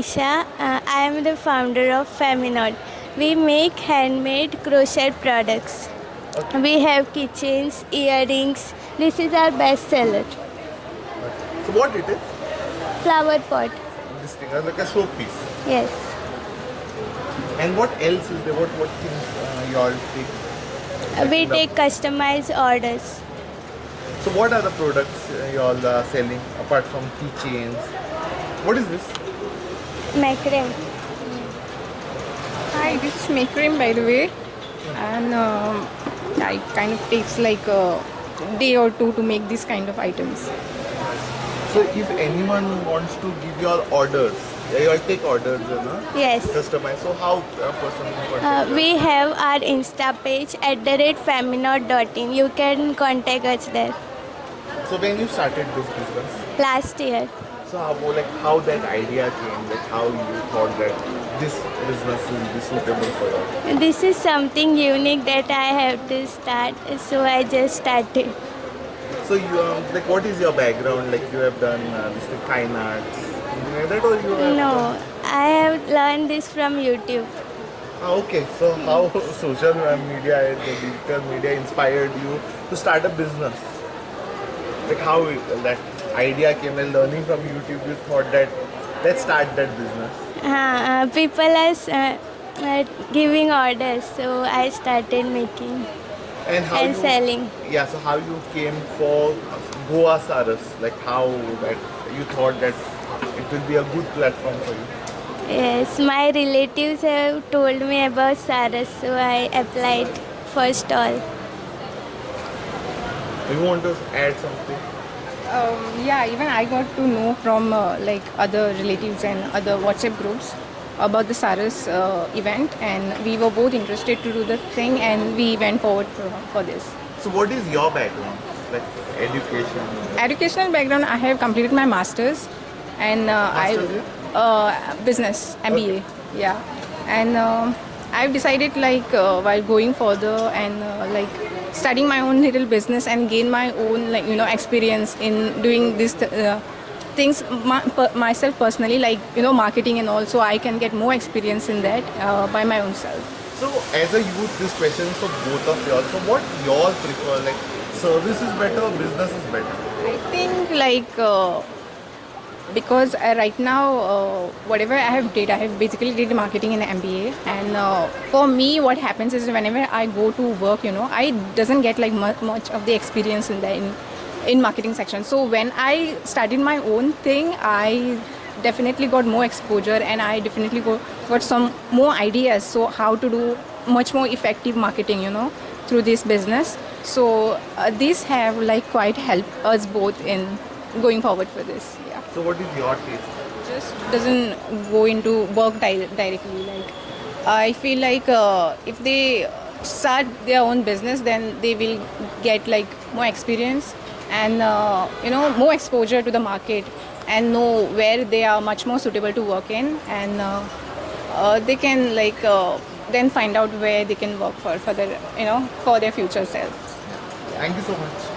Isha, I am the founder of Feminod. We make handmade crochet products. Okay. We have keychains, earrings. This is our best seller. Okay. So what it is? Flower pot. This thing is like a showpiece. Yes. And what else is there? What things you all take? We in the- take customized orders. So what are the products you all are selling apart from keychains? What is this? Macrame. Hi, this is Makrim by the way, and I kind of takes like a day or two to make these kind of items. So if anyone wants to give you all orders, you all take orders, you know? Yes. Customize. So how a person can contact you? We have our Insta page @feminod.in. You can contact us there. So when you started this business, Last year. so how that idea came, like how you thought that this business will be suitable for you? This is something unique that I have to start, so I just started. So you like what is your background? Like you have done this thing, fine arts, something like that, or you have No, done- I have learned this from YouTube. Ah, okay. So how social media and the digital media inspired you to start a business? Like how that idea came and learning from YouTube, you thought that let's start that business. People are giving orders, so I started making And how and you, selling. Yeah, so how you came for Goa Saras? Like how that you thought that it will be a good platform for you? Yes, my relatives have told me about Saras, so I applied for stall. Do you want to add something? Yeah, even I got to know from like other relatives and other WhatsApp groups about the Saras event, and we were both interested to do the thing, and we went forward for this. So what is your background? Like education? Educational background, I have completed my masters, and Masters in? business MBA. Okay. Yeah, and I've decided like while going further and like studying my own little business and gain my own like experience in doing this things myself personally, like marketing, and also I can get more experience in that by my own self. So as a youth, this question is for both of y'all. So what y'all prefer? Like service is better or business is better? I think like because right now whatever I have basically did marketing in MBA, and for me what happens is whenever I go to work, I doesn't get like much of the experience in the in marketing section. So when I started my own thing, I definitely got more exposure, and I definitely got some more ideas, so how to do much more effective marketing, through this business. So these have like quite helped us both in going forward for this. Yeah, So what is your taste? just doesn't go into work directly. Like I feel like if they start their own business, then they will get like more experience and more exposure to the market, and know where they are much more suitable to work in, and they can like then find out where they can work for their for their future selves. Thank you so much.